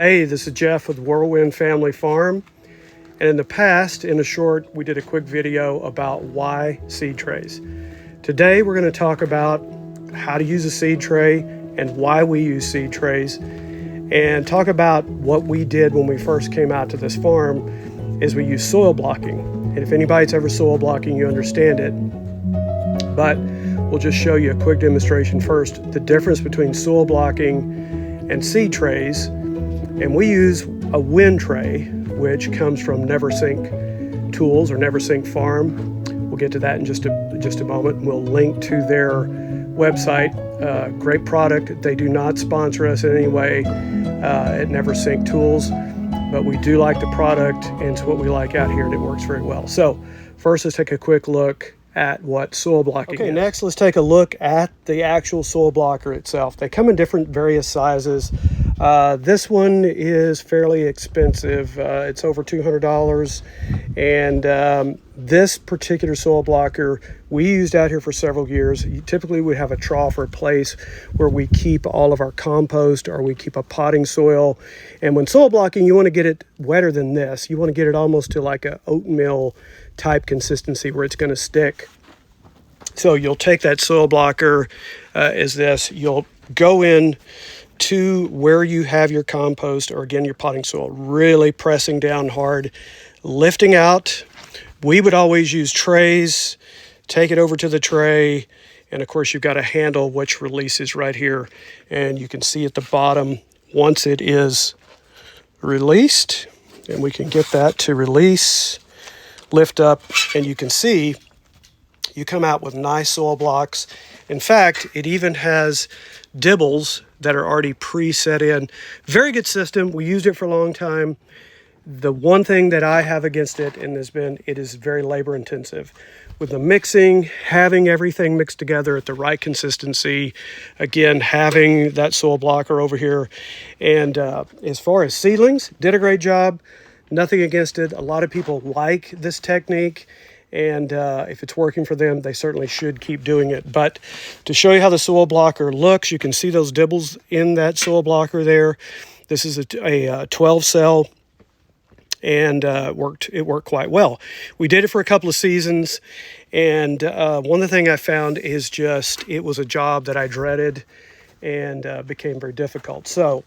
Hey, this is Jeff with Whirlwind Family Farm. And in the past, in a short, we did a quick video about why seed trays. Today, we're going to talk about how to use a seed tray and why we use seed trays, and talk about what we did when we first came out to this farm is we use soil blocking. And if anybody's ever soil blocking, you understand it. But we'll just show you a quick demonstration first, the difference between soil blocking and seed trays. And we use a wind tray, which comes from NeverSink Tools or NeverSink Farm. We'll get to that in just a moment. We'll link to their website. Great product. They do not sponsor us in any way at NeverSink Tools, but we do like the product, and it's what we like out here, and it works very well. So first, let's take a quick look at what soil blocking is. Next, let's take a look at the actual soil blocker itself. They come in different various sizes. This one is fairly expensive. It's over $200, and this particular soil blocker we used out here for several years. Typically we have a trough or a place where we keep all of our compost, or we keep a potting soil. And when soil blocking, you want to get it wetter than this. You want to get it almost to like a oatmeal type consistency where it's going to stick. So you'll take that soil blocker as this. You'll go in to where you have your compost, or again your potting soil, really pressing down hard, lifting out. We would always use trays. Take it over to the tray, and of course you've got a handle which releases right here, and you can see at the bottom once it is released, and we can get that to release, lift up, and you can see you come out with nice soil blocks. In fact, it even has dibbles that are already pre-set in. Very good system. We used it for a long time. The one thing that I have against it, and it is very labor intensive. With the mixing, having everything mixed together at the right consistency, again, having that soil blocker over here. And as far as seedlings, did a great job. Nothing against it. A lot of people like this technique, and if it's working for them, they certainly should keep doing it. But to show you how the soil blocker looks, you can see those dibbles in that soil blocker there. This is a 12 cell, and it worked quite well. We did it for a couple of seasons, and one of the things I found is just it was a job that I dreaded and became very difficult. So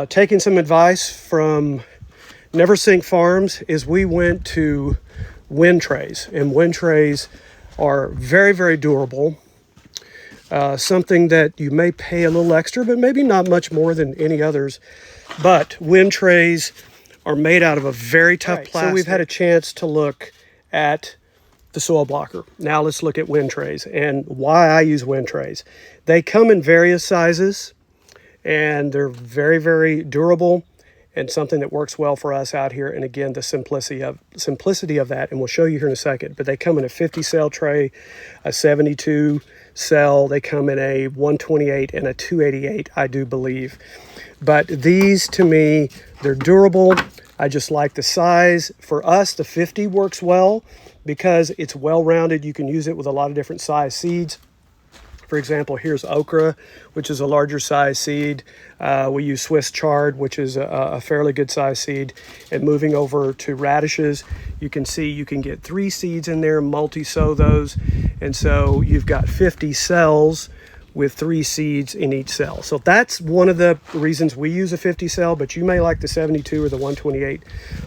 taking some advice from NeverSink Farms is we went to wind trays, and wind trays are very, very durable. Something that you may pay a little extra, but maybe not much more than any others. But wind trays are made out of a very tough plastic. So we've had a chance to look at the soil blocker. Now let's look at wind trays and why I use wind trays. They come in various sizes, and they're very, very durable, and something that works well for us out here. And again, the simplicity of that, and we'll show you here in a second. But they come in a 50 cell tray, a 72 cell. They come in a 128 and a 288, I do believe. But these, to me, they're durable. I just like the size. For us, the 50 works well because it's well-rounded. You can use it with a lot of different size seeds. For example, here's okra, which is a larger size seed. We use Swiss chard, which is a fairly good size seed. And moving over to radishes, you can see you can get 3 seeds in there, multi-sow those. And so you've got 50 cells with 3 seeds in each cell. So that's one of the reasons we use a 50 cell, but you may like the 72 or the 128,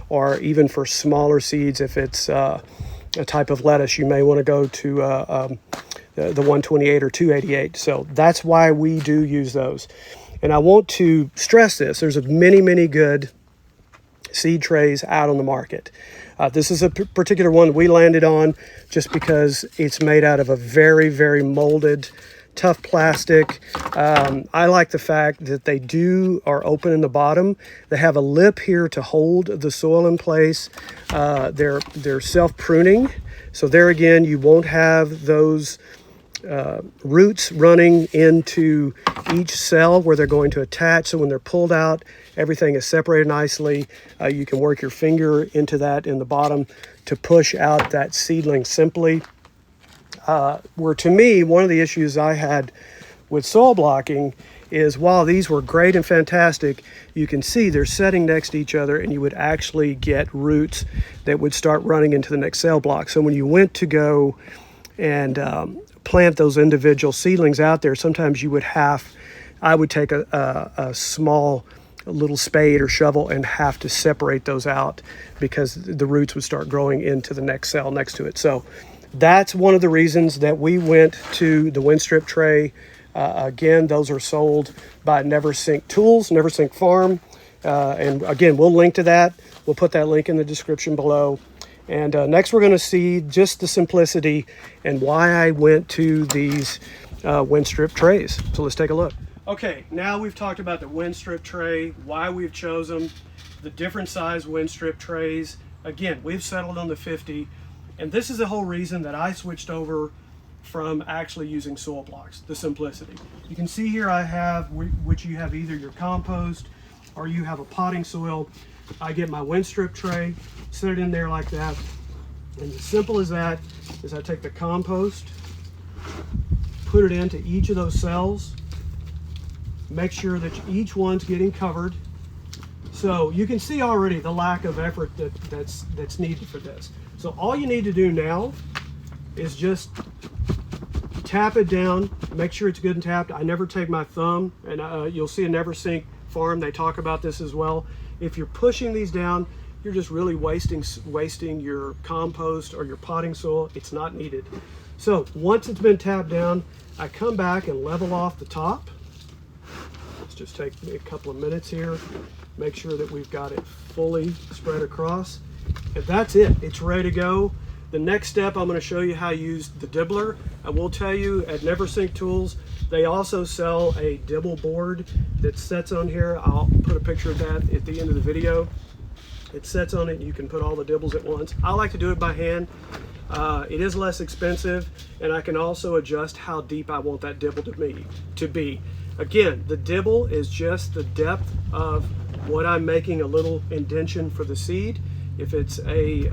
or even for smaller seeds, if it's a type of lettuce, you may want to go to the 128 or 288. So that's why we do use those. And I want to stress this. There's many, many good seed trays out on the market. This is a particular one we landed on just because it's made out of a very, very molded, tough plastic. I like the fact that they are open in the bottom. They have a lip here to hold the soil in place. They're self-pruning. So there again, you won't have those roots running into each cell where they're going to attach. So when they're pulled out, everything is separated nicely. You can work your finger into that in the bottom to push out that seedling simply. Where to me, one of the issues I had with soil blocking is while these were great and fantastic, you can see they're setting next to each other, and you would actually get roots that would start running into the next cell block. So when you went to go and plant those individual seedlings out there, sometimes you would I would take a small little spade or shovel and have to separate those out because the roots would start growing into the next cell next to it. So that's one of the reasons that we went to the Winstrip tray. Again, those are sold by Neversink Tools, Neversink Farm. And again, we'll link to that. We'll put that link in the description below. And next we're going to see just the simplicity and why I went to these Winstrip trays. So let's take a look. Okay, now we've talked about the Winstrip tray, why we've chosen the different size Winstrip trays. Again, we've settled on the 50, and this is the whole reason that I switched over from actually using soil blocks, the simplicity. You can see here I have, which you have either your compost or you have a potting soil. I get my Winstrip tray, set it in there like that, and as simple as that is I take the compost, put it into each of those cells, make sure that each one's getting covered. So you can see already the lack of effort that's needed for this. So all you need to do now is just tap it down, make sure it's good and tapped. I never take my thumb, and you'll see a Neversink Farm, they talk about this as well. If you're pushing these down, you're just really wasting your compost or your potting soil. It's not needed. So once it's been tapped down, I come back and level off the top. Let's just take a couple of minutes here, make sure that we've got it fully spread across, and that's it. It's ready to go. The next step, I'm going to show you how to use the dibbler. I will tell you at Neversink Tools, they also sell a dibble board that sets on here. I'll put a picture of that at the end of the video. It sets on it and you can put all the dibbles at once. I like to do it by hand. It is less expensive, and I can also adjust how deep I want that dibble to be. Again, the dibble is just the depth of what I'm making a little indentation for the seed. If it's a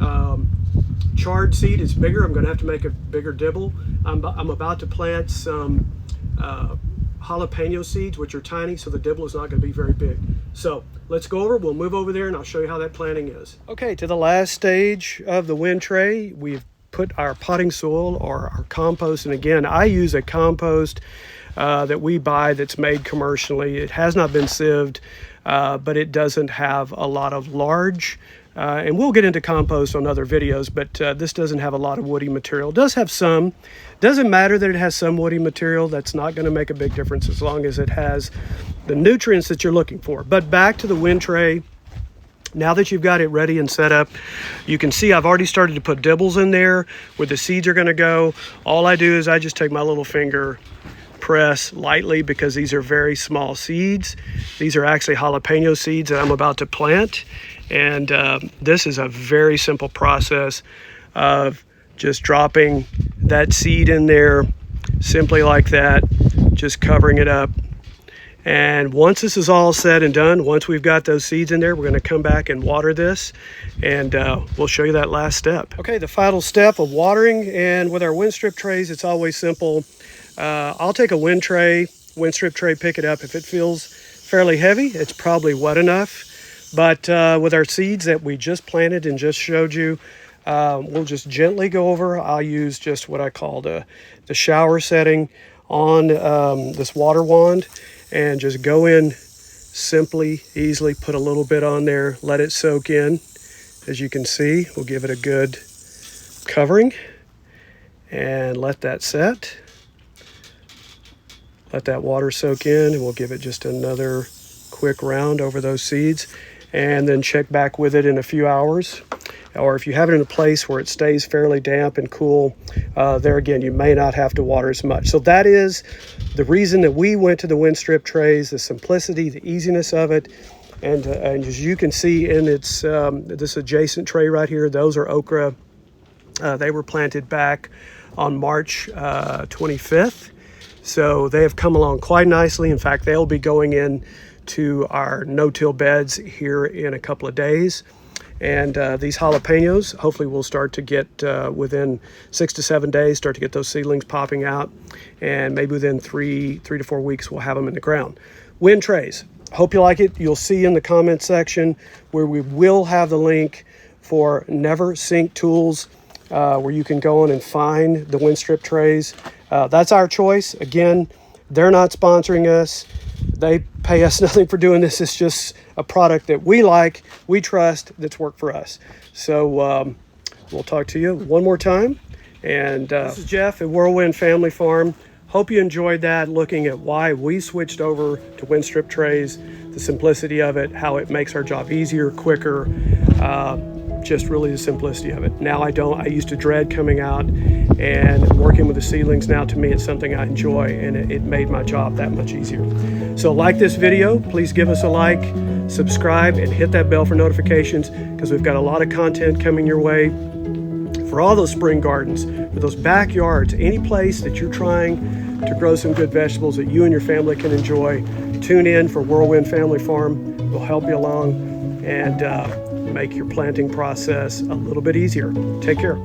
charred seed, it's bigger. I'm going to have to make a bigger dibble. I'm about to plant some jalapeno seeds, which are tiny, so the dibble is not going to be very big. So let's go over, we'll move over there and I'll show you how that planting is. Okay, to the last stage of the wind tray, we've put our potting soil or our compost, and again, I use a compost that we buy that's made commercially. It has not been sieved, but it doesn't have a lot of large, and we'll get into compost on other videos, but this doesn't have a lot of woody material. It does have some. Doesn't matter that it has some woody material. That's not going to make a big difference as long as it has the nutrients that you're looking for. But back to the wind tray. Now that you've got it ready and set up, you can see I've already started to put dibbles in there where the seeds are going to go. All I do is I just take my little finger, press lightly, because these are very small seeds. These are actually jalapeno seeds that I'm about to plant. And this is a very simple process of just dropping that seed in there simply like that, just covering it up. And once this is all said and done, once we've got those seeds in there, we're going to come back and water this, and we'll show you that last step. Okay, the final step of watering, and with our Winstrip trays, it's always simple. I'll take a Winstrip tray, pick it up. If it feels fairly heavy, it's probably wet enough. But with our seeds that we just planted and just showed you, we'll just gently go over. I'll use just what I call the shower setting on this water wand, and just go in simply, easily, put a little bit on there, let it soak in. As you can see, we'll give it a good covering and let that set. Let that water soak in, and we'll give it just another quick round over those seeds, and then check back with it in a few hours. Or if you have it in a place where it stays fairly damp and cool, there again, you may not have to water as much. So that is the reason that we went to the Winstrip trays, the simplicity, the easiness of it. And as you can see in its this adjacent tray right here, those are okra. They were planted back on March 25th. So they have come along quite nicely. In fact, they'll be going in to our no-till beds here in a couple of days. And these jalapenos, hopefully we'll start to get within 6 to 7 days, start to get those seedlings popping out. And maybe within three to 4 weeks, we'll have them in the ground. Wind trays. Hope you like it. You'll see in the comment section where we will have the link for Never Sink Tools, where you can go on and find the Winstrip trays. That's our choice. Again, they're not sponsoring us. They pay us nothing for doing this. It's just a product that we like, we trust, that's worked for us. So we'll talk to you one more time. And this is Jeff at Whirlwind Family Farm. Hope you enjoyed that, looking at why we switched over to Winstrip trays, the simplicity of it, how it makes our job easier, quicker, just really the simplicity of it. Now I used to dread coming out and working with the seedlings. Now to me it's something I enjoy, and it made my job that much easier. So like this video, please give us a like, subscribe, and hit that bell for notifications, because we've got a lot of content coming your way for all those spring gardens, for those backyards, any place that you're trying to grow some good vegetables that you and your family can enjoy. Tune in for Whirlwind Family Farm. We'll help you along and make your planting process a little bit easier. Take care.